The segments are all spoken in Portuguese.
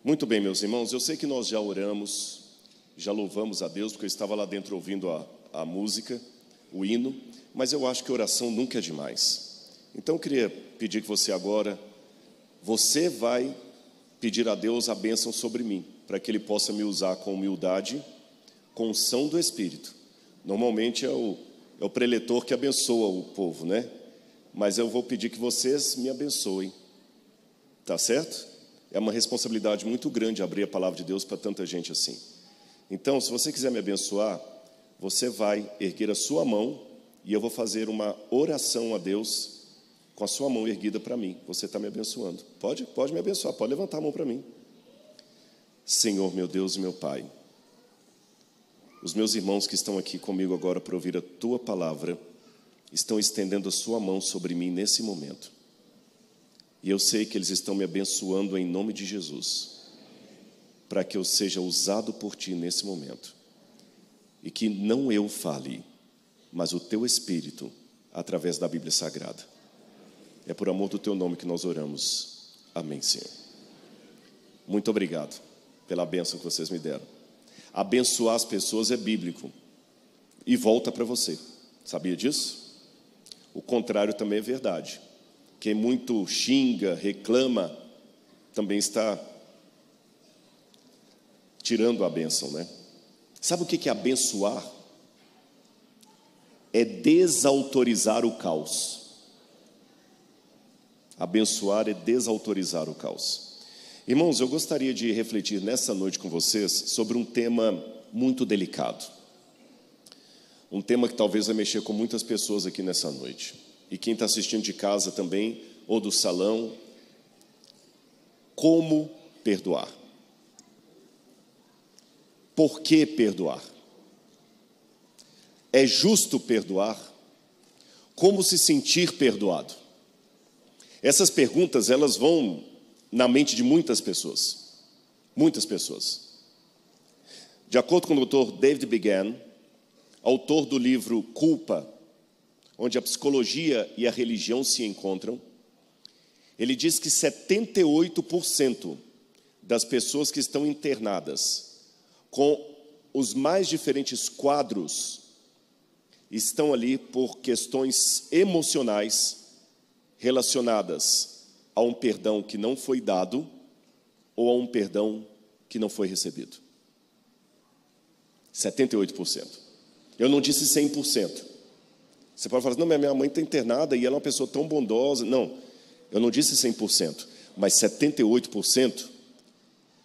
Muito bem, meus irmãos, eu sei que nós já oramos, já louvamos a Deus, porque eu estava lá dentro ouvindo a música, o hino, mas eu acho que oração nunca é demais. Então eu queria pedir que você agora, você vai pedir a Deus a bênção sobre mim, para que Ele possa me usar com humildade, com unção do Espírito. Normalmente é o preletor que abençoa o povo, né? Mas eu vou pedir que vocês me abençoem, tá certo? É uma responsabilidade muito grande abrir a palavra de Deus para tanta gente assim. Então, se você quiser me abençoar, você vai erguer a sua mão e eu vou fazer uma oração a Deus com a sua mão erguida para mim. Você está me abençoando. Pode me abençoar, pode levantar a mão para mim. Senhor, meu Deus e meu Pai, os meus irmãos que estão aqui comigo agora para ouvir a Tua palavra, estão estendendo a sua mão sobre mim nesse momento. E eu sei que eles estão me abençoando em nome de Jesus, para que eu seja usado por Ti nesse momento. E que não eu fale, mas o Teu Espírito, através da Bíblia Sagrada. É por amor do Teu nome que nós oramos. Amém, Senhor. Muito obrigado pela bênção que vocês me deram. Abençoar as pessoas é bíblico. E volta para você. Sabia disso? O contrário também é verdade. Quem muito xinga, reclama, também está tirando a bênção, né? Sabe o que é abençoar? É desautorizar o caos. Abençoar é desautorizar o caos. Irmãos, eu gostaria de refletir nessa noite com vocês sobre um tema muito delicado. Um tema que talvez vai mexer com muitas pessoas aqui nessa noite. E quem está assistindo de casa também, ou do salão, como perdoar? Por que perdoar? É justo perdoar? Como se sentir perdoado? Essas perguntas, elas vão na mente de muitas pessoas. Muitas pessoas. De acordo com o Dr. David Began, autor do livro Culpa, onde a psicologia e a religião se encontram, ele diz que 78% das pessoas que estão internadas com os mais diferentes quadros estão ali por questões emocionais relacionadas a um perdão que não foi dado ou a um perdão que não foi recebido. 78%. Eu não disse 100%. Você pode falar, não, minha mãe está internada e ela é uma pessoa tão bondosa. Não, eu não disse 100%, mas 78%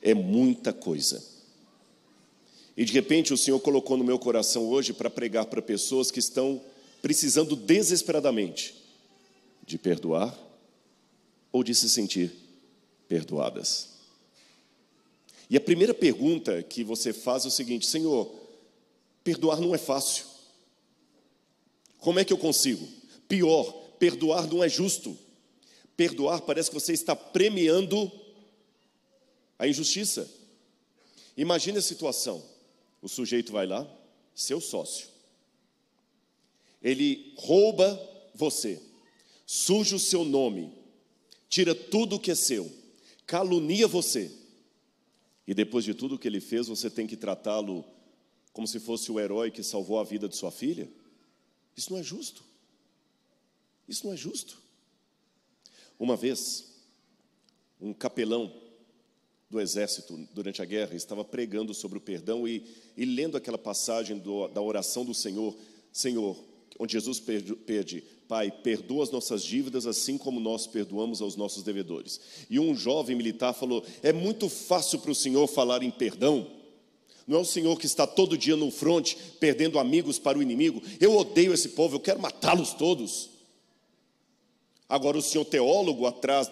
é muita coisa. E de repente o Senhor colocou no meu coração hoje para pregar para pessoas que estão precisando desesperadamente de perdoar ou de se sentir perdoadas. E a primeira pergunta que você faz é o seguinte: Senhor, perdoar não é fácil. Como é que eu consigo? Pior, perdoar não é justo. Perdoar parece que você está premiando a injustiça. Imagine a situação. O sujeito vai lá, seu sócio. Ele rouba você, suja o seu nome, tira tudo o que é seu, calunia você. E depois de tudo que ele fez, você tem que tratá-lo como se fosse o herói que salvou a vida de sua filha? Isso não é justo. Isso não é justo. Uma vez, um capelão do exército, durante a guerra, estava pregando sobre o perdão e lendo aquela passagem da oração do Senhor, onde Jesus pede, Pai, perdoa as nossas dívidas assim como nós perdoamos aos nossos devedores. E um jovem militar falou, é muito fácil para o Senhor falar em perdão. Não é o Senhor que está todo dia no fronte, perdendo amigos para o inimigo. Eu odeio esse povo, eu quero matá-los todos. Agora o senhor teólogo, atrás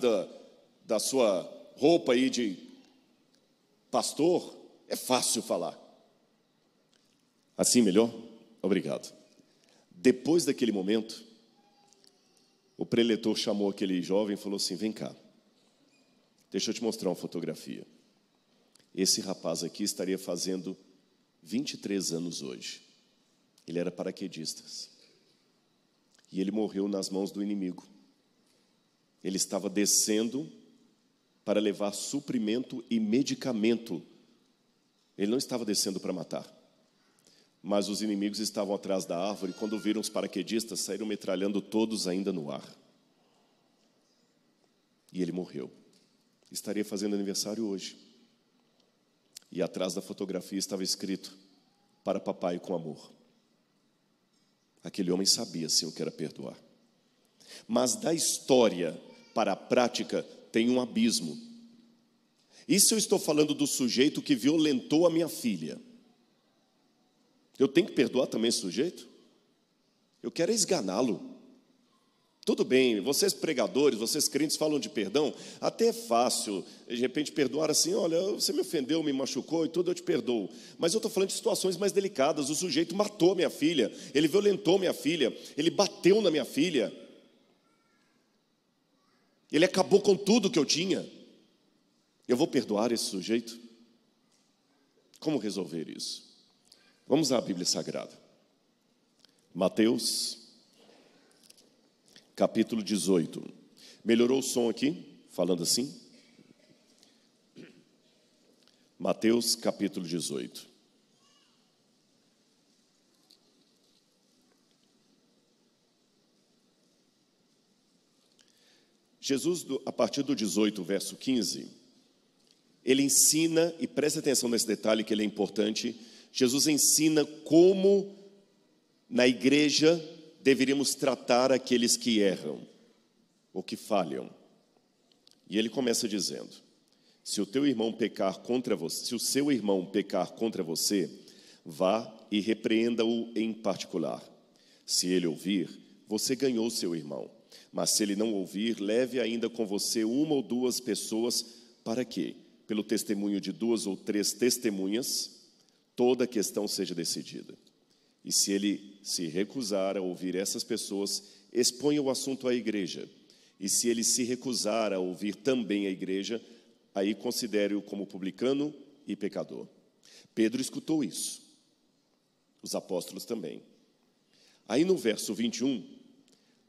da sua roupa aí de pastor, é fácil falar. Assim melhor? Obrigado. Depois daquele momento, o preletor chamou aquele jovem e falou assim, vem cá, deixa eu te mostrar uma fotografia. Esse rapaz aqui estaria fazendo 23 anos hoje. Ele era paraquedista. E ele morreu nas mãos do inimigo. Ele estava descendo para levar suprimento e medicamento. Ele não estava descendo para matar. Mas os inimigos estavam atrás da árvore, e quando viram os paraquedistas, saíram metralhando todos ainda no ar. E ele morreu. Estaria fazendo aniversário hoje. E atrás da fotografia estava escrito: para papai com amor. Aquele homem sabia sim o que era perdoar. Mas da história para a prática tem um abismo. Isso eu estou falando do sujeito que violentou a minha filha. Eu tenho que perdoar também esse sujeito? Eu quero esganá-lo. Tudo bem, vocês pregadores, vocês crentes falam de perdão, até é fácil, de repente, perdoar assim: olha, você me ofendeu, me machucou e tudo, eu te perdoo. Mas eu estou falando de situações mais delicadas. O sujeito matou minha filha, ele violentou minha filha, ele bateu na minha filha, ele acabou com tudo que eu tinha. Eu vou perdoar esse sujeito? Como resolver isso? Vamos à Bíblia Sagrada. Mateus, capítulo 18. Melhorou o som aqui, falando assim? Mateus, capítulo 18. Jesus, a partir do 18, verso 15, ele ensina, e preste atenção nesse detalhe que ele é importante. Jesus ensina como na igreja deveríamos tratar aqueles que erram ou que falham. E ele começa dizendo: se o teu irmão pecar contra você, se o seu irmão pecar contra você, vá e repreenda-o em particular. Se ele ouvir, você ganhou seu irmão. Mas se ele não ouvir, leve ainda com você uma ou duas pessoas, para que, pelo testemunho de 2 ou 3 testemunhas, toda a questão seja decidida. E se ele se recusar a ouvir essas pessoas, exponha o assunto à igreja. E se ele se recusar a ouvir também a igreja, aí considere-o como publicano e pecador. Pedro escutou isso. Os apóstolos também. Aí no verso 21,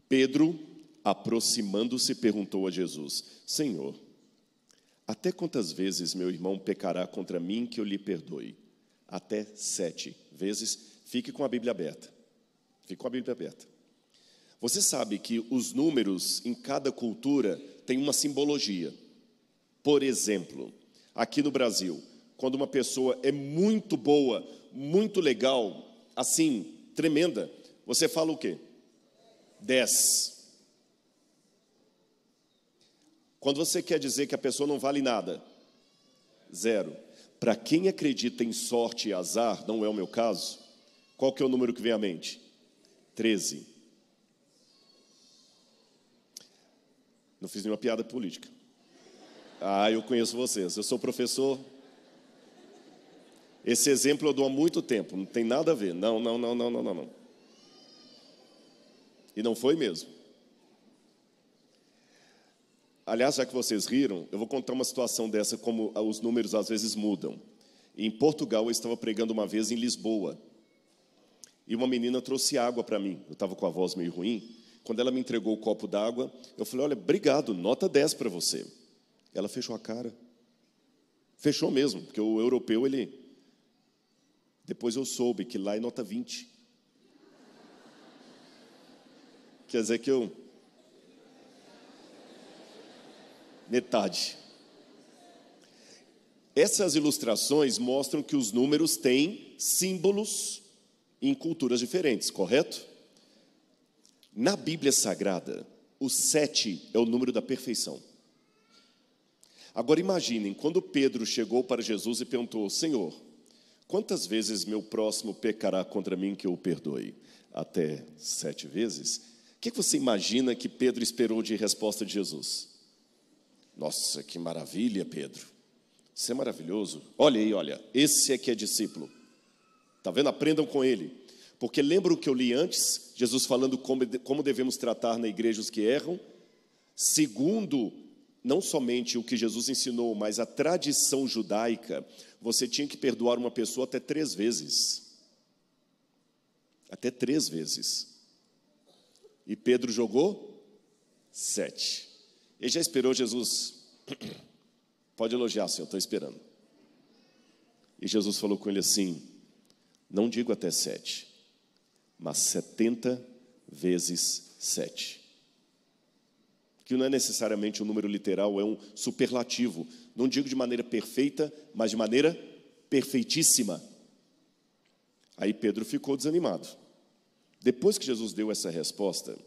Pedro, aproximando-se, perguntou a Jesus: Senhor, até quantas vezes meu irmão pecará contra mim que eu lhe perdoe? Até 7 vezes. Fique com a Bíblia aberta. Fique com a Bíblia aberta. Você sabe que os números em cada cultura têm uma simbologia. Por exemplo, aqui no Brasil, quando uma pessoa é muito boa, muito legal, assim, tremenda, você fala o quê? 10. Quando você quer dizer que a pessoa não vale nada, 0. Para quem acredita em sorte e azar, não é o meu caso, qual que é o número que vem à mente? 13. Não fiz nenhuma piada política. Eu conheço vocês, eu sou professor. Esse exemplo eu dou há muito tempo, não tem nada a ver. Não. E não foi mesmo. Aliás, já que vocês riram, eu vou contar uma situação dessa, como os números às vezes mudam. Em Portugal, eu estava pregando uma vez em Lisboa, e uma menina trouxe água para mim. Eu estava com a voz meio ruim. Quando ela me entregou o copo d'água, eu falei: olha, obrigado, nota 10 para você. Ela fechou a cara. Fechou mesmo, porque o europeu, ele... Depois eu soube que lá é nota 20. Quer dizer que eu... metade. Essas ilustrações mostram que os números têm símbolos em culturas diferentes, correto? Na Bíblia Sagrada, o 7 é o número da perfeição. Agora imaginem, quando Pedro chegou para Jesus e perguntou: Senhor, quantas vezes meu próximo pecará contra mim que eu o perdoe? Até 7 vezes? O que você imagina que Pedro esperou de resposta de Jesus? Nossa, que maravilha, Pedro. Você é maravilhoso. Olha aí, olha, esse é que é discípulo. Está vendo? Aprendam com ele. Porque lembram o que eu li antes? Jesus falando como devemos tratar na igreja os que erram. Segundo, não somente o que Jesus ensinou, mas a tradição judaica, você tinha que perdoar uma pessoa até 3 vezes. Até 3 vezes. E Pedro jogou 7. Ele já esperou Jesus Pode elogiar, Senhor, estou esperando. E Jesus falou com ele assim: não digo até 7, mas 70 vezes 7. Que não é necessariamente um número literal, é um superlativo. Não digo de maneira perfeita, mas de maneira perfeitíssima. Aí Pedro ficou desanimado. Depois que Jesus deu essa resposta,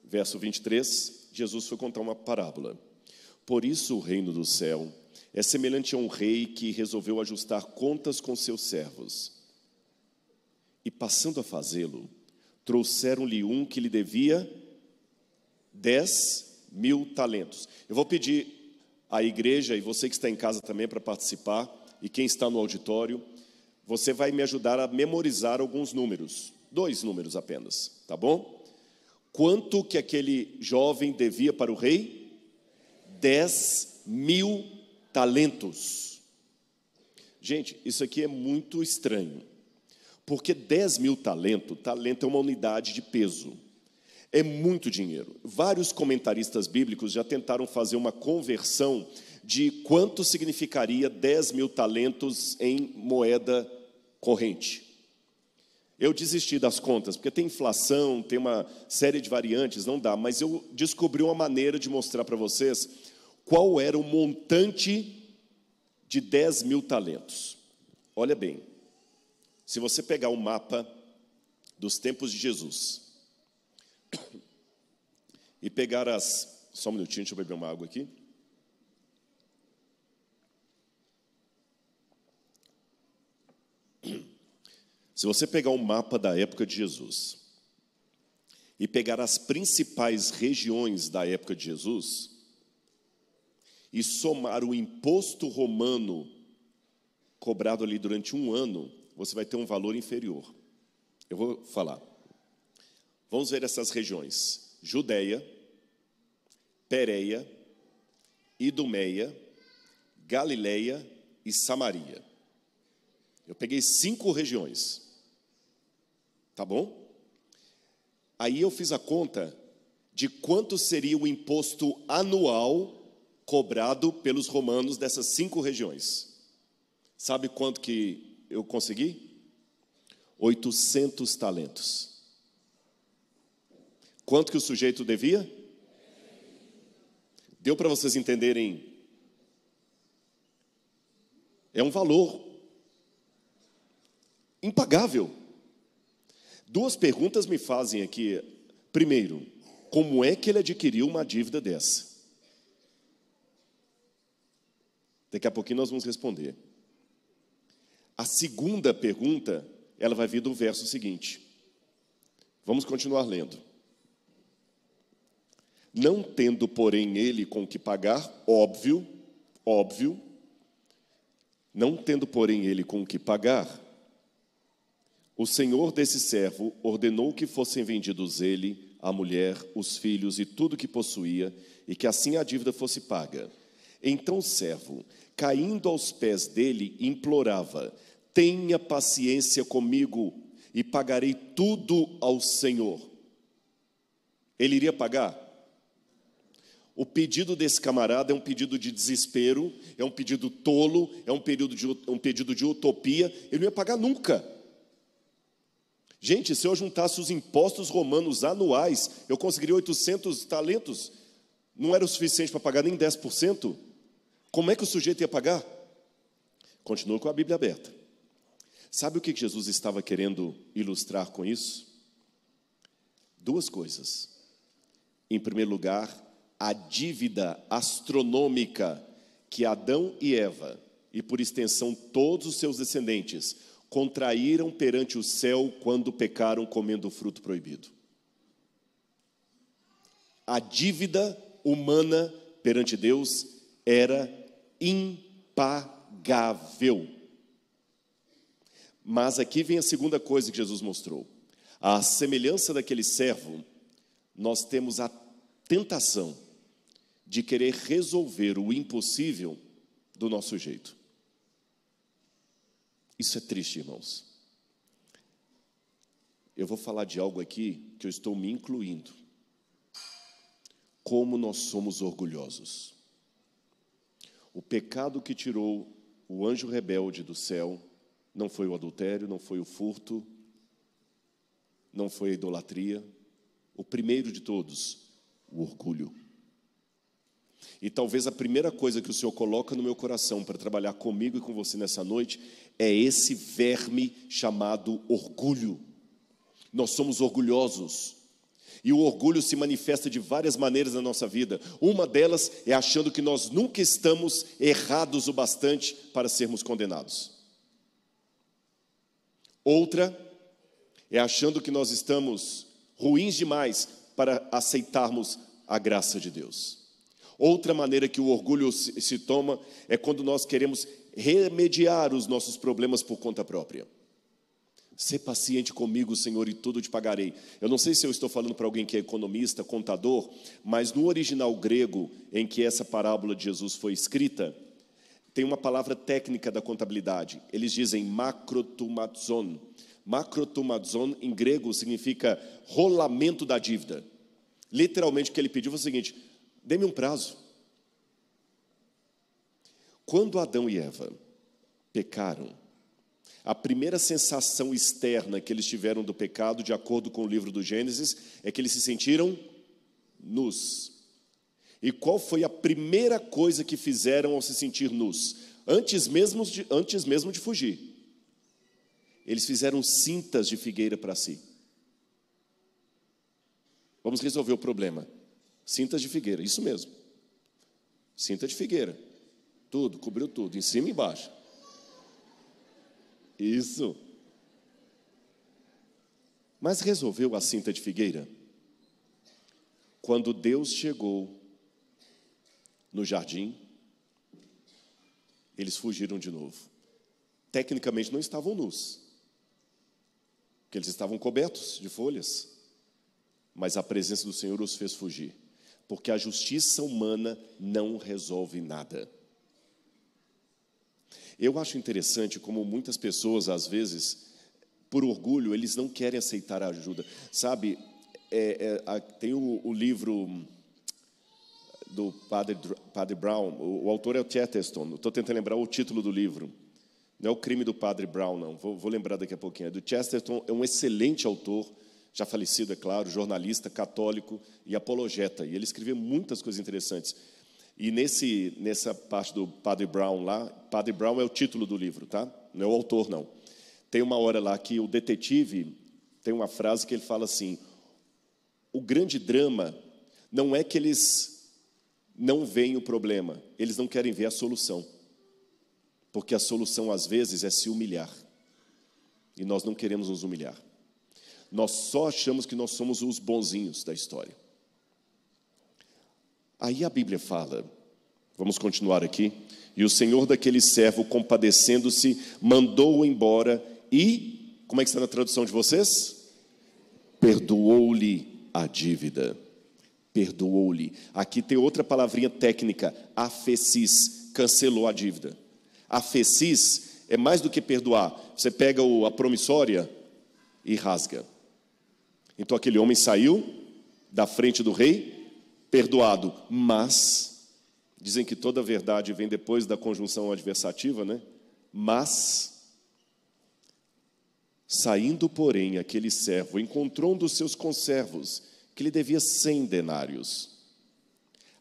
verso 23, Jesus foi contar uma parábola. Por isso o reino do céu é semelhante a um rei que resolveu ajustar contas com seus servos. E passando a fazê-lo, trouxeram-lhe um que lhe devia 10.000 talentos. Eu vou pedir à igreja, e você que está em casa também para participar, e quem está no auditório, você vai me ajudar a memorizar alguns números. 2 números apenas, tá bom? Quanto que aquele jovem devia para o rei? 10.000 talentos. Gente, isso aqui é muito estranho, porque 10.000 talentos, talento é uma unidade de peso, é muito dinheiro. Vários comentaristas bíblicos já tentaram fazer uma conversão de quanto significaria 10.000 talentos em moeda corrente. Eu desisti das contas, porque tem inflação, tem uma série de variantes, não dá, mas eu descobri uma maneira de mostrar para vocês qual era o montante de 10.000 talentos. Olha bem, se você pegar o mapa dos tempos de Jesus e pegar só um minutinho, deixa eu beber uma água aqui. Se você pegar o mapa da época de Jesus e pegar as principais regiões da época de Jesus e somar o imposto romano cobrado ali durante um ano, você vai ter um valor inferior. Eu vou falar. Vamos ver essas regiões: Judeia, Pérea, Idumeia, Galileia e Samaria. Eu peguei 5 regiões. Tá bom? Aí eu fiz a conta de quanto seria o imposto anual cobrado pelos romanos dessas 5 regiões. Sabe quanto que eu consegui? 800 talentos. Quanto que o sujeito devia? Deu para vocês entenderem? É um valor impagável. 2 perguntas me fazem aqui. Primeiro, como é que ele adquiriu uma dívida dessa? Daqui a pouquinho nós vamos responder. A segunda pergunta, ela vai vir do verso seguinte. Vamos continuar lendo. Não tendo, porém, ele com que pagar, óbvio, não tendo, porém, ele com que pagar, o senhor desse servo ordenou que fossem vendidos ele, a mulher, os filhos e tudo que possuía, e que assim a dívida fosse paga. Então o servo, caindo aos pés dele, implorava: tenha paciência comigo e pagarei tudo ao Senhor. Ele iria pagar? O pedido desse camarada é um pedido de desespero, é um pedido tolo, é um pedido de utopia. Ele não ia pagar nunca. Gente, se eu juntasse os impostos romanos anuais, eu conseguiria 800 talentos. Não era o suficiente para pagar nem 10%. Como é que o sujeito ia pagar? Continua com a Bíblia aberta. Sabe o que Jesus estava querendo ilustrar com isso? 2 coisas. Em primeiro lugar, a dívida astronômica que Adão e Eva, e por extensão todos os seus descendentes, contraíram perante o céu quando pecaram comendo o fruto proibido. A dívida humana perante Deus era impagável. Mas aqui vem a segunda coisa que Jesus mostrou. À semelhança daquele servo, nós temos a tentação de querer resolver o impossível do nosso jeito. Isso é triste, irmãos. Eu vou falar de algo aqui que eu estou me incluindo. Como nós somos orgulhosos. O pecado que tirou o anjo rebelde do céu não foi o adultério, não foi o furto, não foi a idolatria. O primeiro de todos, o orgulho. E talvez a primeira coisa que o Senhor coloca no meu coração para trabalhar comigo e com você nessa noite é esse verme chamado orgulho. Nós somos orgulhosos. E o orgulho se manifesta de várias maneiras na nossa vida. Uma delas é achando que nós nunca estamos errados o bastante para sermos condenados. Outra é achando que nós estamos ruins demais para aceitarmos a graça de Deus. Outra maneira que o orgulho se toma é quando nós queremos remediar os nossos problemas por conta própria. Ser paciente comigo, Senhor, e tudo te pagarei. Eu não sei se eu estou falando para alguém que é economista, contador, mas no original grego em que essa parábola de Jesus foi escrita, tem uma palavra técnica da contabilidade. Eles dizem makrotumazon. Makrotumazon em grego significa rolamento da dívida. Literalmente o que ele pediu foi o seguinte: dê-me um prazo. Quando Adão e Eva pecaram, a primeira sensação externa que eles tiveram do pecado, de acordo com o livro do Gênesis, é que eles se sentiram nus. E qual foi a primeira coisa que fizeram ao se sentir nus? Antes mesmo de fugir, eles fizeram cintas de figueira para si. Vamos resolver o problema. Cintas de figueira, isso mesmo. Cinta de figueira. Tudo, cobriu tudo, em cima e embaixo. Isso. Mas resolveu a cinta de figueira? Quando Deus chegou no jardim, eles fugiram de novo. Tecnicamente não estavam nus, porque eles estavam cobertos de folhas, mas a presença do Senhor os fez fugir, porque a justiça humana não resolve nada. Eu acho interessante como muitas pessoas, às vezes, por orgulho, eles não querem aceitar a ajuda. Sabe, tem o livro do Padre Brown, o autor é o Chesterton, estou tentando lembrar o título do livro. Não é O Crime do Padre Brown, não, vou lembrar daqui a pouquinho. É do Chesterton, é um excelente autor, já falecido, é claro, jornalista, católico e apologeta. E ele escreveu muitas coisas interessantes. E nessa parte do Padre Brown lá, Padre Brown é o título do livro, tá? Não é o autor, não. Tem uma hora lá que o detetive, tem uma frase que ele fala assim: o grande drama não é que eles não veem o problema, eles não querem ver a solução. Porque a solução, às vezes, é se humilhar. E nós não queremos nos humilhar. Nós só achamos que nós somos os bonzinhos da história. Aí a Bíblia fala, vamos continuar aqui, e o Senhor daquele servo, compadecendo-se, mandou-o embora e, como é que está na tradução de vocês? Perdoou-lhe a dívida. Perdoou-lhe. Aqui tem outra palavrinha técnica, afesis, cancelou a dívida. Afesis é mais do que perdoar. Você pega a promissória e rasga. Então aquele homem saiu da frente do rei, perdoado, mas, dizem que toda verdade vem depois da conjunção adversativa, né? Mas, saindo, porém, aquele servo encontrou um dos seus conservos, que lhe devia 100 denários.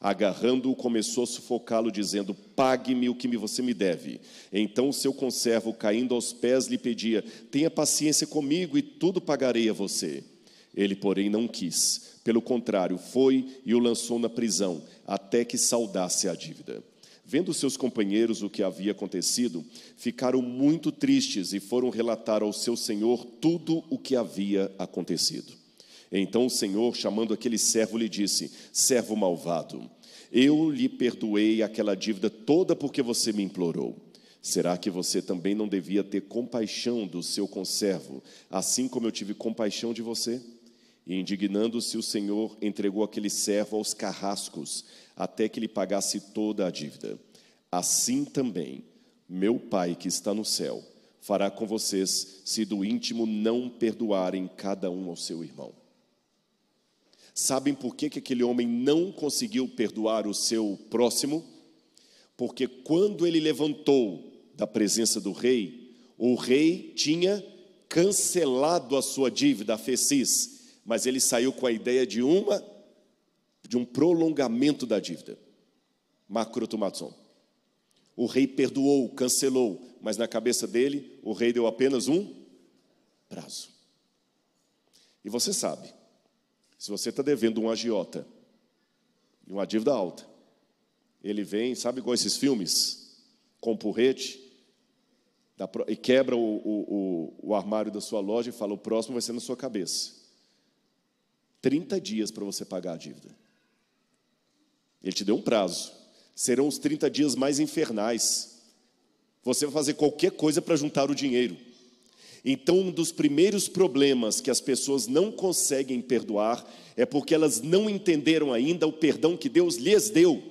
Agarrando-o, começou a sufocá-lo, dizendo: pague-me o que você me deve. Então o seu conservo, caindo aos pés, lhe pedia: tenha paciência comigo e tudo pagarei a você. Ele, porém, não quis. Pelo contrário, foi e o lançou na prisão, até que saldasse a dívida. Vendo seus companheiros o que havia acontecido, ficaram muito tristes e foram relatar ao seu senhor tudo o que havia acontecido. Então o Senhor, chamando aquele servo, lhe disse: servo malvado, eu lhe perdoei aquela dívida toda porque você me implorou. Será que você também não devia ter compaixão do seu conservo, assim como eu tive compaixão de você? E indignando-se, o Senhor entregou aquele servo aos carrascos, até que lhe pagasse toda a dívida. Assim também, meu Pai que está no céu fará com vocês, se do íntimo não perdoarem cada um ao seu irmão. Sabem por que aquele homem não conseguiu perdoar o seu próximo? Porque quando ele levantou da presença do rei, o rei tinha cancelado a sua dívida, a FECIS, mas ele saiu com a ideia de um prolongamento da dívida. Macrotomatson. O rei perdoou, cancelou, mas na cabeça dele, o rei deu apenas um prazo. E você sabe, se você está devendo um agiota, uma dívida alta, ele vem, sabe igual esses filmes, com um porrete, e quebra o armário da sua loja e fala, o próximo vai ser na sua cabeça. 30 dias para você pagar a dívida. Ele te deu um prazo. Serão os 30 dias mais infernais. Você vai fazer qualquer coisa para juntar o dinheiro. Então, um dos primeiros problemas que as pessoas não conseguem perdoar é porque elas não entenderam ainda o perdão que Deus lhes deu.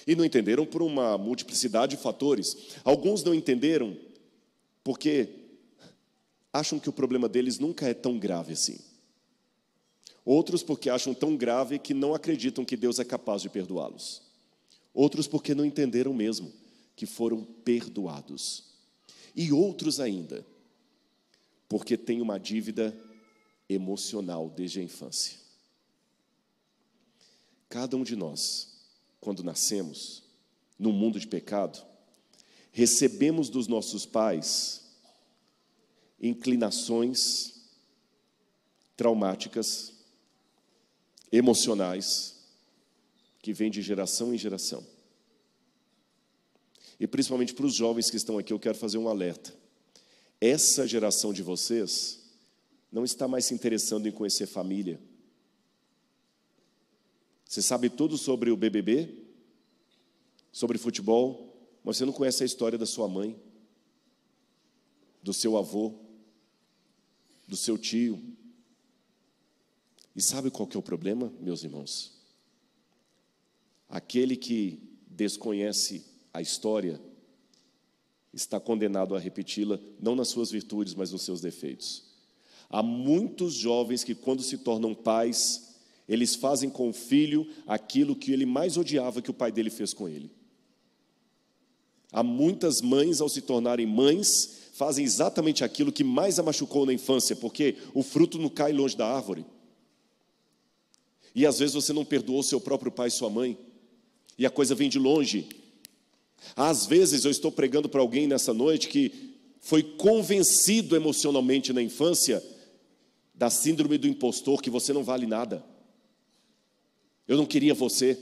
E não entenderam por uma multiplicidade de fatores. Alguns não entenderam porque acham que o problema deles nunca é tão grave assim. Outros porque acham tão grave que não acreditam que Deus é capaz de perdoá-los. Outros porque não entenderam mesmo que foram perdoados. E outros ainda porque têm uma dívida emocional desde a infância. Cada um de nós, quando nascemos num mundo de pecado, recebemos dos nossos pais inclinações traumáticas, emocionais, que vêm de geração em geração. E principalmente para os jovens que estão aqui, eu quero fazer um alerta. Essa geração de vocês não está mais se interessando em conhecer família. Você sabe tudo sobre o BBB, sobre futebol, mas você não conhece a história da sua mãe, do seu avô, do seu tio. E sabe qual que é o problema, meus irmãos? Aquele que desconhece a história está condenado a repeti-la, não nas suas virtudes, mas nos seus defeitos. Há muitos jovens que, quando se tornam pais, eles fazem com o filho aquilo que ele mais odiava que o pai dele fez com ele. Há muitas mães, ao se tornarem mães, fazem exatamente aquilo que mais a machucou na infância, porque o fruto não cai longe da árvore. E às vezes você não perdoou seu próprio pai e sua mãe, e a coisa vem de longe. Às vezes eu estou pregando para alguém nessa noite que foi convencido emocionalmente na infância da síndrome do impostor, que você não vale nada. Eu não queria você.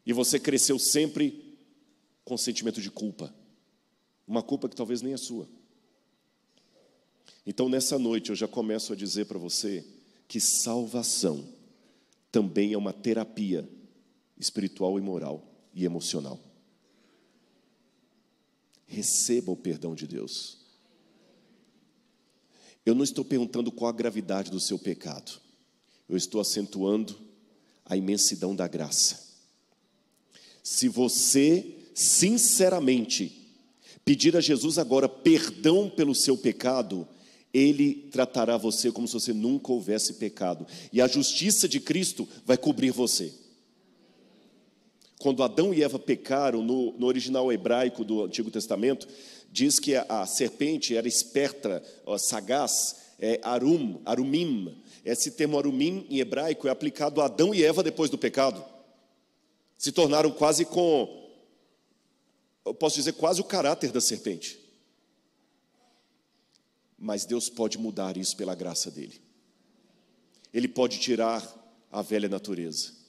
E você cresceu sempre com sentimento de culpa. Uma culpa que talvez nem é sua. Então, nessa noite, eu já começo a dizer para você que salvação também é uma terapia espiritual e moral e emocional. Receba o perdão de Deus. Eu não estou perguntando qual a gravidade do seu pecado. Eu estou acentuando a imensidão da graça. Se você, sinceramente, pedir a Jesus agora perdão pelo seu pecado, Ele tratará você como se você nunca houvesse pecado. E a justiça de Cristo vai cobrir você. Quando Adão e Eva pecaram, no original hebraico do Antigo Testamento, diz que a serpente era esperta, sagaz, arumim. Esse termo arumim em hebraico é aplicado a Adão e Eva depois do pecado. Se tornaram quase eu posso dizer, quase o caráter da serpente. Mas Deus pode mudar isso pela graça dele. Ele pode tirar a velha natureza.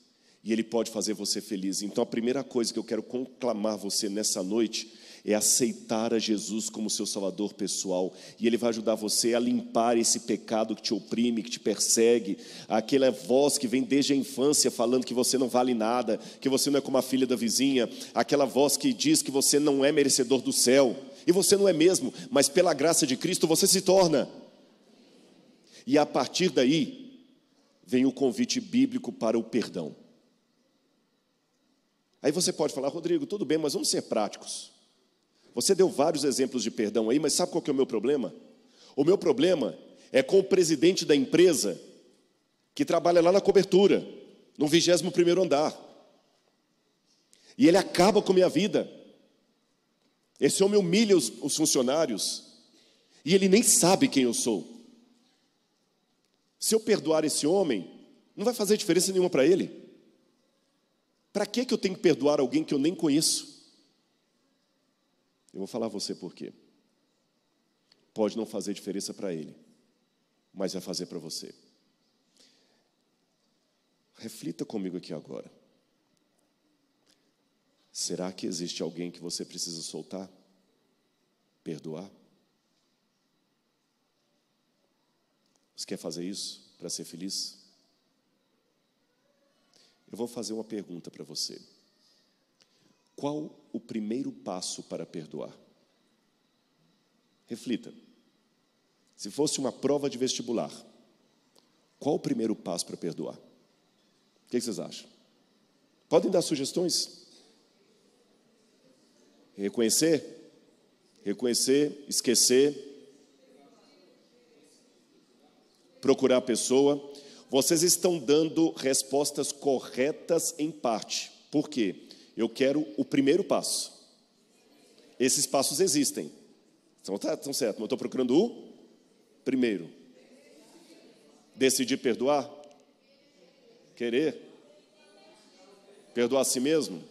E Ele pode fazer você feliz. Então a primeira coisa que eu quero conclamar você nessa noite é aceitar a Jesus como seu Salvador pessoal. E Ele vai ajudar você a limpar esse pecado que te oprime, que te persegue. Aquela voz que vem desde a infância falando que você não vale nada, que você não é como a filha da vizinha. Aquela voz que diz que você não é merecedor do céu. E você não é mesmo, mas pela graça de Cristo você se torna. E a partir daí vem o convite bíblico para o perdão. Aí você pode falar, Rodrigo, tudo bem, mas vamos ser práticos. Você deu vários exemplos de perdão aí, mas sabe qual que é o meu problema? O meu problema é com o presidente da empresa que trabalha lá na cobertura, no 21º andar. E ele acaba com a minha vida. Esse homem humilha os funcionários. E ele nem sabe quem eu sou. Se eu perdoar esse homem, não vai fazer diferença nenhuma para ele. Para que eu tenho que perdoar alguém que eu nem conheço? Eu vou falar a você por quê. Pode não fazer diferença para ele, mas vai fazer para você. Reflita comigo aqui agora. Será que existe alguém que você precisa soltar? Perdoar? Você quer fazer isso para ser feliz? Eu vou fazer uma pergunta para você. Qual o primeiro passo para perdoar? Reflita. Se fosse uma prova de vestibular, qual o primeiro passo para perdoar? O que vocês acham? Podem dar sugestões? Reconhecer, esquecer, procurar a pessoa. Vocês estão dando respostas corretas em parte. Por quê? Eu quero o primeiro passo. Esses passos existem. Estão certo, mas eu estou procurando o primeiro. Decidir perdoar? Querer? Perdoar a si mesmo?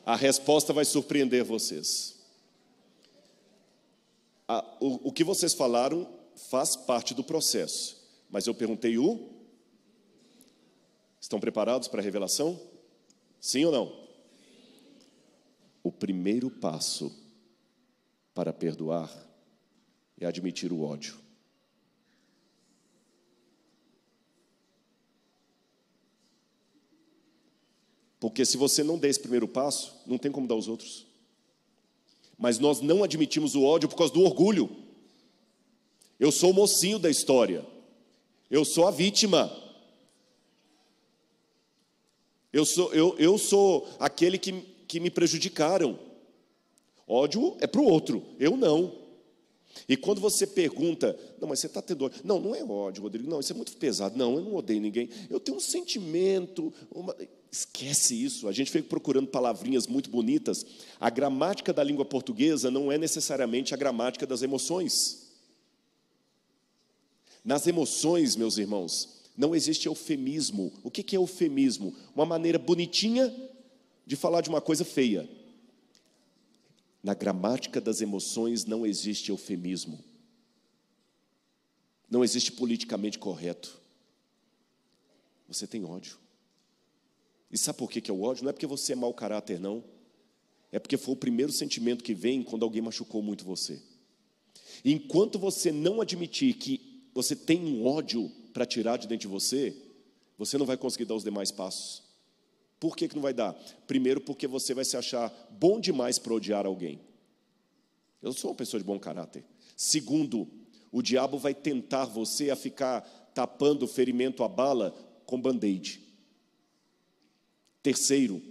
A resposta vai surpreender vocês. O que vocês falaram faz parte do processo. Mas eu perguntei Estão preparados para a revelação? Sim ou não? O primeiro passo para perdoar é admitir o ódio. Porque se você não der esse primeiro passo, não tem como dar os outros. Mas nós não admitimos o ódio por causa do orgulho. Eu sou o mocinho da história. Eu sou a vítima. Eu sou aquele que me prejudicaram. Ódio é para o outro, eu não. E quando você pergunta, não, mas você está tendo ódio. Não, não é ódio, Rodrigo, não, isso é muito pesado. Não, eu não odeio ninguém. Eu tenho um sentimento. Esquece isso. A gente fica procurando palavrinhas muito bonitas. A gramática da língua portuguesa não é necessariamente a gramática das emoções. Nas emoções, meus irmãos, não existe eufemismo. O que é eufemismo? Uma maneira bonitinha de falar de uma coisa feia. Na gramática das emoções não existe eufemismo. Não existe politicamente correto. Você tem ódio. E sabe por que é o ódio? Não é porque você é mau caráter, não. É porque foi o primeiro sentimento que vem quando alguém machucou muito você. E enquanto você não admitir que você tem um ódio para tirar de dentro de você, você não vai conseguir dar os demais passos. Por que não vai dar? Primeiro, porque você vai se achar bom demais para odiar alguém. Eu sou uma pessoa de bom caráter. Segundo, o diabo vai tentar você a ficar tapando o ferimento, a bala, com band-aid. Terceiro,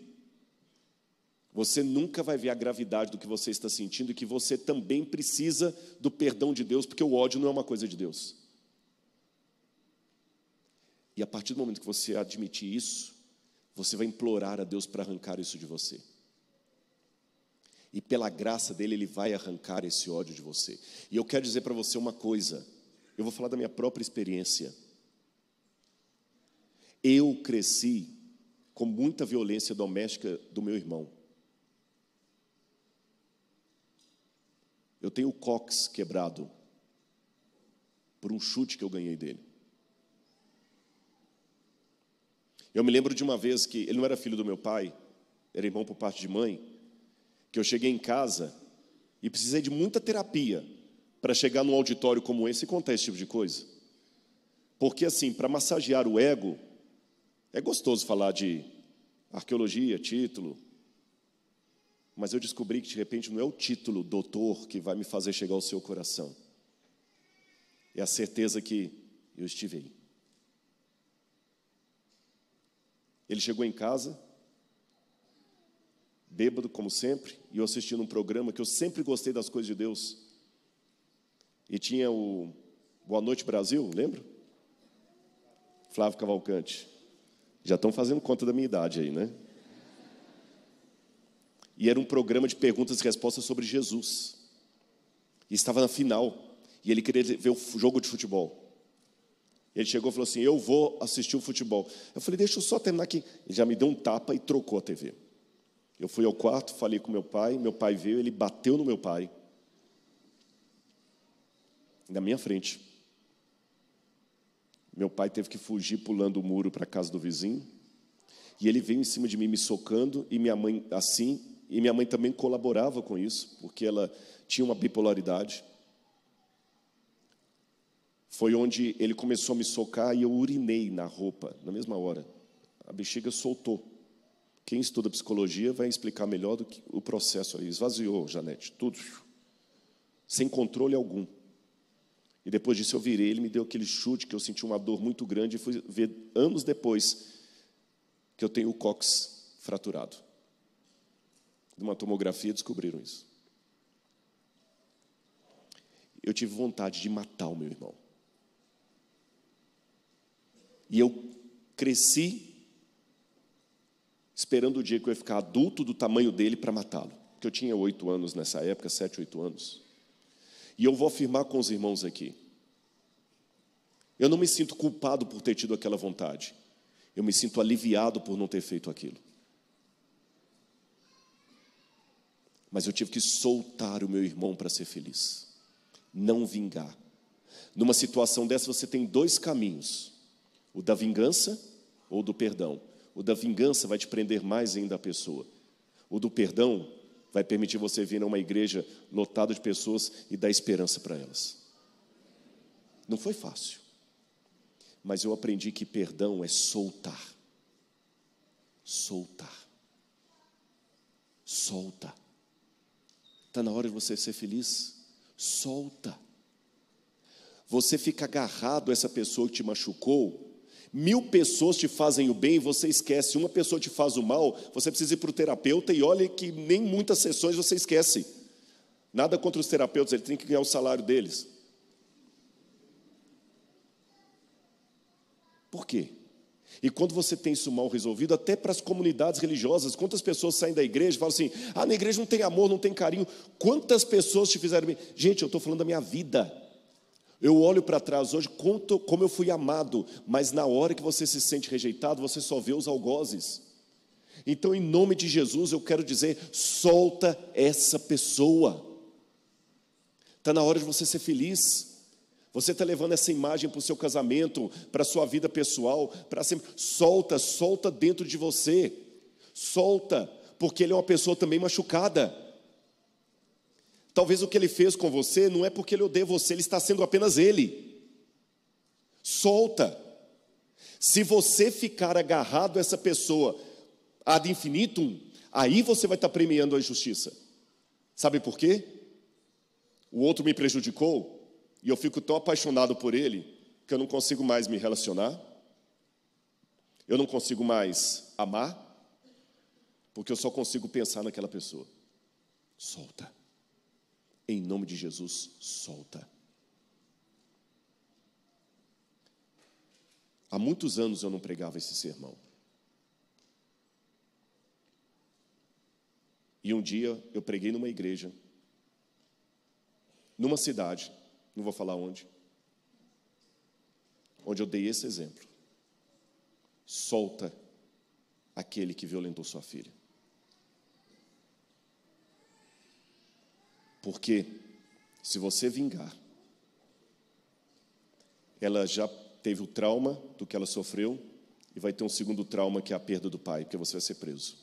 você nunca vai ver a gravidade do que você está sentindo e que você também precisa do perdão de Deus, porque o ódio não é uma coisa de Deus. E a partir do momento que você admitir isso, você vai implorar a Deus para arrancar isso de você. E pela graça dele, ele vai arrancar esse ódio de você. E eu quero dizer para você uma coisa. Eu vou falar da minha própria experiência. Eu cresci com muita violência doméstica do meu irmão. Eu tenho o cóccix quebrado por um chute que eu ganhei dele. Eu me lembro de uma vez que ele não era filho do meu pai, era irmão por parte de mãe, que eu cheguei em casa e precisei de muita terapia para chegar num auditório como esse e contar esse tipo de coisa. Porque, assim, para massagear o ego, é gostoso falar de arqueologia, título, mas eu descobri que, de repente, não é o título doutor que vai me fazer chegar ao seu coração. É a certeza que eu estive aí. Ele chegou em casa, bêbado, como sempre, e eu assistindo um programa que eu sempre gostei das coisas de Deus. E tinha o Boa Noite Brasil, lembra? Flávio Cavalcante. Já estão fazendo conta da minha idade aí, né? E era um programa de perguntas e respostas sobre Jesus. E estava na final. E ele queria ver o jogo de futebol. Ele chegou e falou assim: eu vou assistir o futebol. Eu falei: deixa eu só terminar aqui. Ele já me deu um tapa e trocou a TV. Eu fui ao quarto, falei com meu pai veio, ele bateu no meu pai. Na minha frente. Meu pai teve que fugir pulando o muro para a casa do vizinho. E ele veio em cima de mim me socando, e minha mãe assim, e minha mãe também colaborava com isso, porque ela tinha uma bipolaridade. Foi onde ele começou a me socar e eu urinei na roupa, na mesma hora. A bexiga soltou. Quem estuda psicologia vai explicar melhor do que o processo aí. Esvaziou, Janete, tudo. Sem controle algum. E depois disso eu virei, ele me deu aquele chute que eu senti uma dor muito grande e fui ver anos depois que eu tenho o cóccix fraturado. Numa tomografia descobriram isso. Eu tive vontade de matar o meu irmão. E eu cresci esperando o dia que eu ia ficar adulto do tamanho dele para matá-lo. Porque eu tinha 8 anos nessa época, 7, 8 anos. E eu vou afirmar com os irmãos aqui. Eu não me sinto culpado por ter tido aquela vontade. Eu me sinto aliviado por não ter feito aquilo. Mas eu tive que soltar o meu irmão para ser feliz. Não vingar. Numa situação dessa você tem 2 caminhos. O da vingança ou do perdão. O da vingança vai te prender mais ainda a pessoa. O do perdão vai permitir você vir a uma igreja lotada de pessoas e dar esperança para elas. Não foi fácil. Mas eu aprendi que perdão é soltar. Soltar. Solta. Está na hora de você ser feliz. Solta. Você fica agarrado a essa pessoa que te machucou. 1000 pessoas te fazem o bem e você esquece. Uma pessoa te faz o mal, você precisa ir para o terapeuta e olha que nem muitas sessões você esquece. Nada contra os terapeutas, eles têm que ganhar o salário deles. Por quê? E quando você tem isso mal resolvido, até para as comunidades religiosas, quantas pessoas saem da igreja e falam assim: ah, na igreja não tem amor, não tem carinho. Quantas pessoas te fizeram bem? Gente, eu estou falando da minha vida. Eu olho para trás hoje, conto como eu fui amado, mas na hora que você se sente rejeitado, você só vê os algozes. Então, em nome de Jesus, eu quero dizer: solta essa pessoa. Está na hora de você ser feliz. Você está levando essa imagem para o seu casamento, para a sua vida pessoal, para sempre. Solta, solta dentro de você. Solta, porque ele é uma pessoa também machucada. Talvez o que ele fez com você não é porque ele odeia você, ele está sendo apenas ele. Solta. Se você ficar agarrado a essa pessoa ad infinitum, aí você vai estar premiando a injustiça. Sabe por quê? O outro me prejudicou e eu fico tão apaixonado por ele que eu não consigo mais me relacionar. Eu não consigo mais amar, porque eu só consigo pensar naquela pessoa. Solta. Em nome de Jesus, solta. Há muitos anos eu não pregava esse sermão. E um dia eu preguei numa igreja, numa cidade, não vou falar onde eu dei esse exemplo. Solta aquele que violentou sua filha. Porque se você vingar, ela já teve o trauma do que ela sofreu e vai ter um segundo trauma, que é a perda do pai, porque você vai ser preso.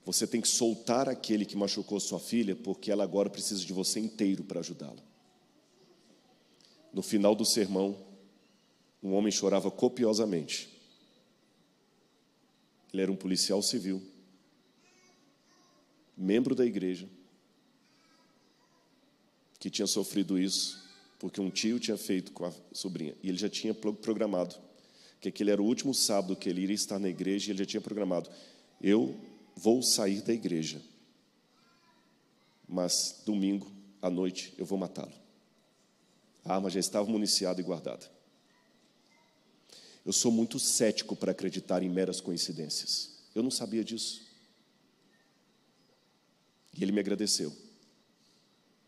Você tem que soltar aquele que machucou sua filha, porque ela agora precisa de você inteiro para ajudá-la. No final do sermão, um homem chorava copiosamente. Ele era um policial civil, membro da igreja, que tinha sofrido isso, porque um tio tinha feito com a sobrinha. E ele já tinha programado, que aquele era o último sábado que ele iria estar na igreja, e ele já tinha programado: eu vou sair da igreja, mas domingo à noite eu vou matá-lo. A arma já estava municiada e guardada. Eu sou muito cético para acreditar em meras coincidências. Eu não sabia disso. E ele me agradeceu.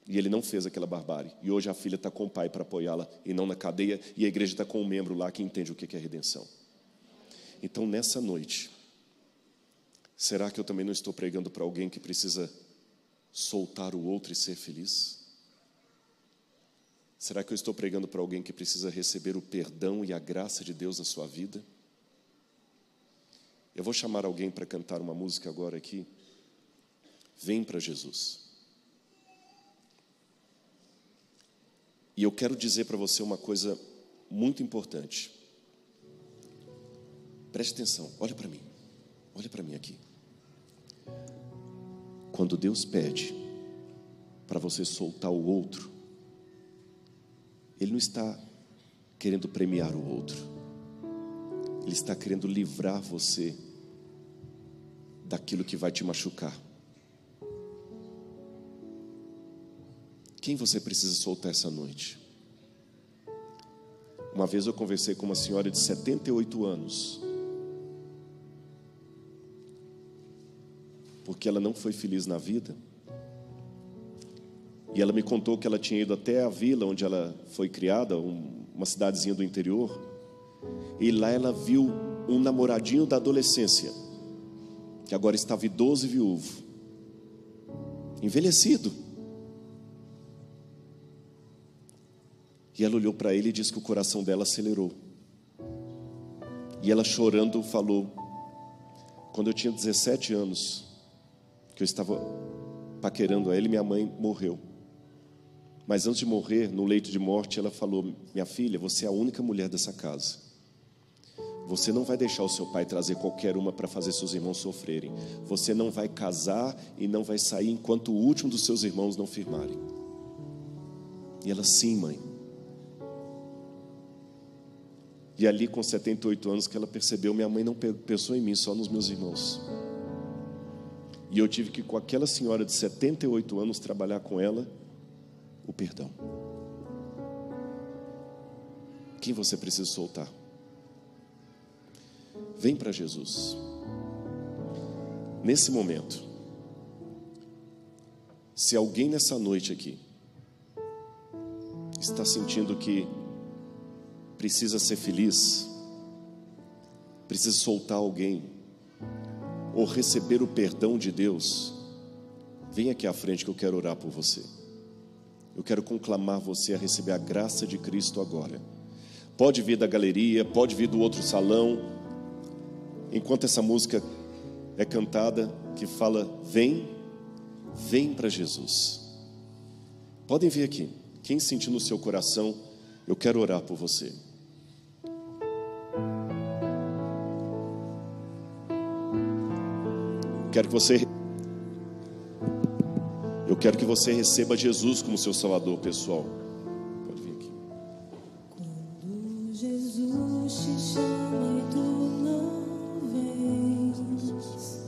E ele não fez aquela barbárie. E hoje a filha está com o pai para apoiá-la e não na cadeia. E a igreja está com um membro lá que entende o que é redenção. Então, nessa noite, será que eu também não estou pregando para alguém que precisa soltar o outro e ser feliz? Será que eu estou pregando para alguém que precisa receber o perdão e a graça de Deus na sua vida? Eu vou chamar alguém para cantar uma música agora aqui. Vem para Jesus. E eu quero dizer para você uma coisa muito importante. Preste atenção, olha para mim aqui. Quando Deus pede para você soltar o outro, Ele não está querendo premiar o outro. Ele está querendo livrar você daquilo que vai te machucar. Quem você precisa soltar essa noite? Uma vez eu conversei com uma senhora de 78 anos, porque ela não foi feliz na vida. E ela me contou que ela tinha ido até a vila onde ela foi criada, uma cidadezinha do interior. E lá ela viu um namoradinho da adolescência, que agora estava idoso e viúvo, envelhecido. E ela olhou para ele e disse que o coração dela acelerou. E ela chorando falou: quando eu tinha 17 anos, que eu estava paquerando a ele, minha mãe morreu. Mas antes de morrer, no leito de morte, ela falou: minha filha, você é a única mulher dessa casa. Você não vai deixar o seu pai trazer qualquer uma para fazer seus irmãos sofrerem. Você não vai casar e não vai sair enquanto o último dos seus irmãos não firmarem. E ela: sim, mãe. E ali com 78 anos que ela percebeu, minha mãe não pensou em mim, só nos meus irmãos. E eu tive que, com aquela senhora de 78 anos, trabalhar com ela o perdão. Quem você precisa soltar? Vem para Jesus. Nesse momento, se alguém nessa noite aqui está sentindo que precisa ser feliz, precisa soltar alguém, ou receber o perdão de Deus, vem aqui à frente que eu quero orar por você. Eu quero conclamar você a receber a graça de Cristo agora. Pode vir da galeria, pode vir do outro salão, enquanto essa música é cantada, que fala: vem para Jesus. Podem vir aqui. Quem sentir no seu coração, eu quero orar por você. Eu quero que você receba Jesus como seu Salvador pessoal. Pode vir aqui. Quando Jesus te chama e tu não vens,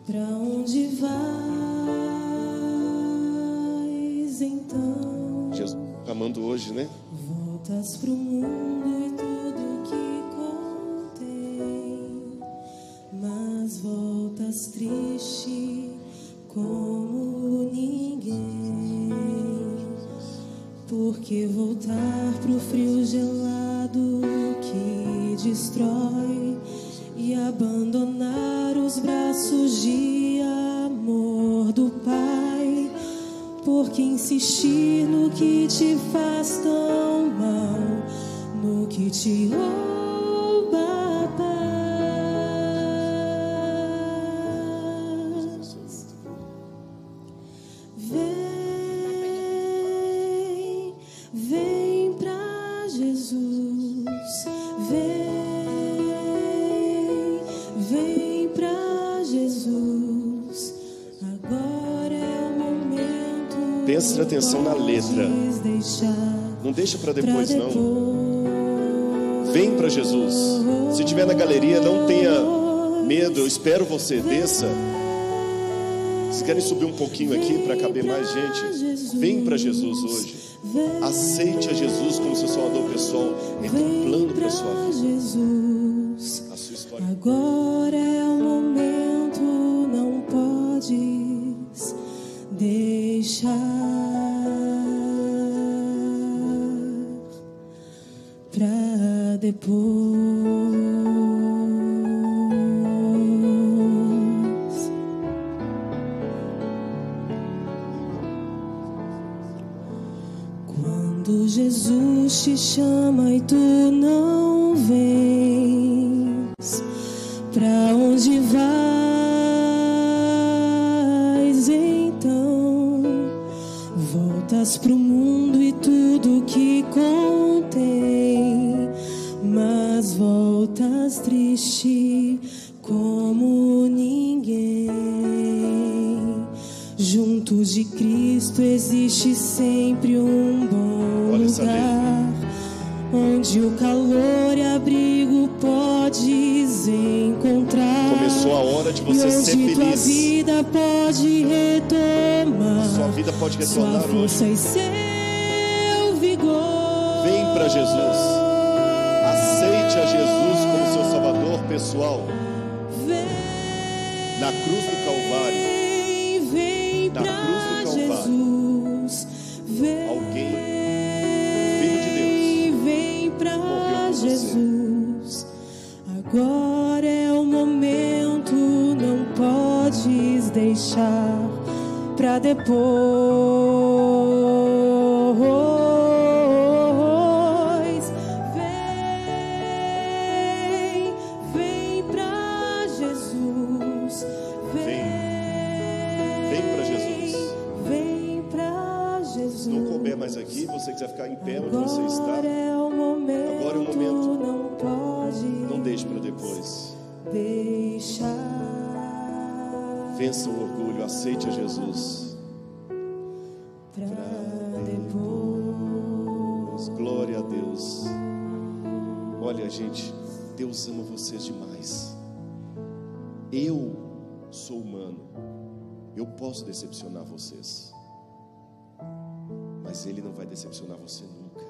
pra onde vais então? Jesus está amando hoje, né? Voltas pro mundo e tudo que contém, mas voltas triste como ninguém. Porque voltar pro frio gelado que destrói e abandonar os braços de amor do Pai? Porque insistir no que te faz tão mal, no que te rouba a paz? Vem pra Jesus, vem pra Jesus. Agora é o momento. Presta atenção na letra. Não deixa para depois, não. Vem para Jesus. Se estiver na galeria, não tenha medo. Eu espero você. Desça. Se querem subir um pouquinho aqui para caber mais gente, vem para Jesus hoje. Aceite a Jesus como seu Salvador pessoal. Ele tem um plano para a sua vida. A sua história. Agora é o momento, não pode depois. Quando Jesus te chama e tu não vens, pra onde vais então? Voltas pro mundo e tudo que contém, mas voltas triste como ninguém. Junto de Cristo existe sempre um bom lugar, onde o calor e abrigo podes encontrar. Começou a hora de você ser onde tua feliz. vida pode retomar. Sua vida pode retornar sua força hoje. e seu vigor. Vem para Jesus. Aceite a Jesus como seu Salvador pessoal. Vem, Na cruz do Calvário, vem Na pra cruz do Calvário, Jesus. Vem, alguém, Filho de Deus, vem pra morreu por você. Jesus. Agora é o momento, não podes deixar pra depois. Vem pra Jesus. Vem para Jesus. Vem pra Jesus. Se não couber mais aqui, você quiser ficar em pé onde você está, Agora é o momento, Agora é o momento. não pode não deixe para depois. deixar. Vença o orgulho, aceite a Jesus. Pra depois. Glória a Deus. Olha, gente, Deus ama vocês demais. Eu sou humano, eu posso decepcionar vocês, mas Ele não vai decepcionar você nunca.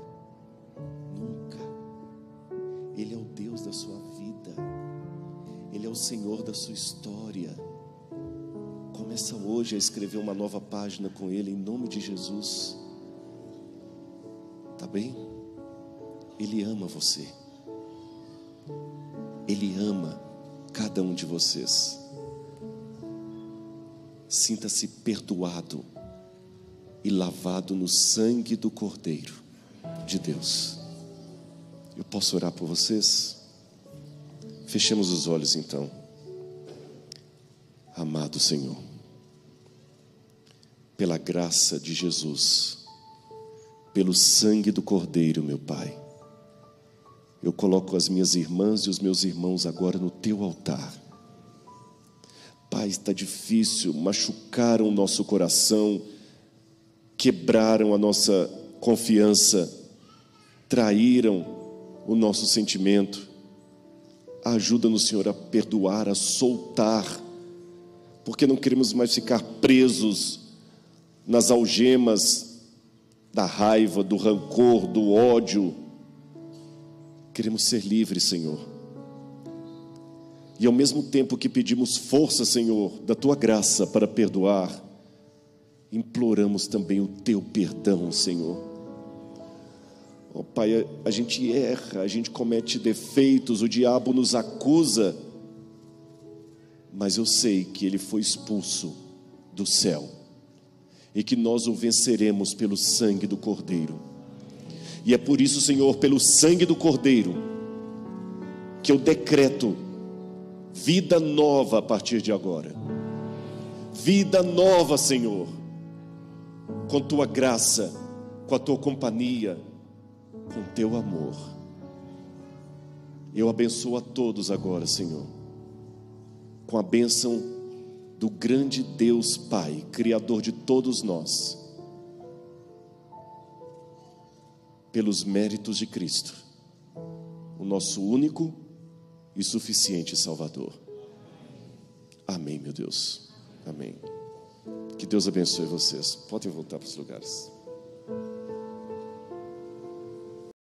Nunca. Ele é o Deus da sua vida. Ele é o Senhor da sua história. Começa hoje a escrever uma nova página com Ele, em nome de Jesus. Tá bem? Ele ama você. Ele ama cada um de vocês. Sinta-se perdoado e lavado no sangue do Cordeiro de Deus. Eu posso orar por vocês? Fechemos os olhos então. Amado Senhor, pela graça de Jesus, pelo sangue do Cordeiro, meu Pai, eu coloco as minhas irmãs e os meus irmãos agora no Teu altar. Pai, está difícil, machucaram o nosso coração, quebraram a nossa confiança, traíram o nosso sentimento. Ajuda-nos, Senhor, a perdoar, a soltar, porque não queremos mais ficar presos nas algemas da raiva, do rancor, do ódio. Queremos ser livres, Senhor. E ao mesmo tempo que pedimos força, Senhor, da Tua graça para perdoar, imploramos também o Teu perdão, Senhor. Oh, Pai, a gente erra, a gente comete defeitos, o diabo nos acusa, mas eu sei que ele foi expulso do céu e que nós o venceremos pelo sangue do Cordeiro. E é por isso, Senhor, pelo sangue do Cordeiro, que eu decreto vida nova a partir de agora. Vida nova, Senhor, com Tua graça, com a Tua companhia, com Teu amor. Eu abençoo a todos agora, Senhor, com a bênção do grande Deus Pai, Criador de todos nós, pelos méritos de Cristo, o nosso único e suficiente Salvador. Amém, meu Deus. Amém. Que Deus abençoe vocês. Podem voltar para os lugares.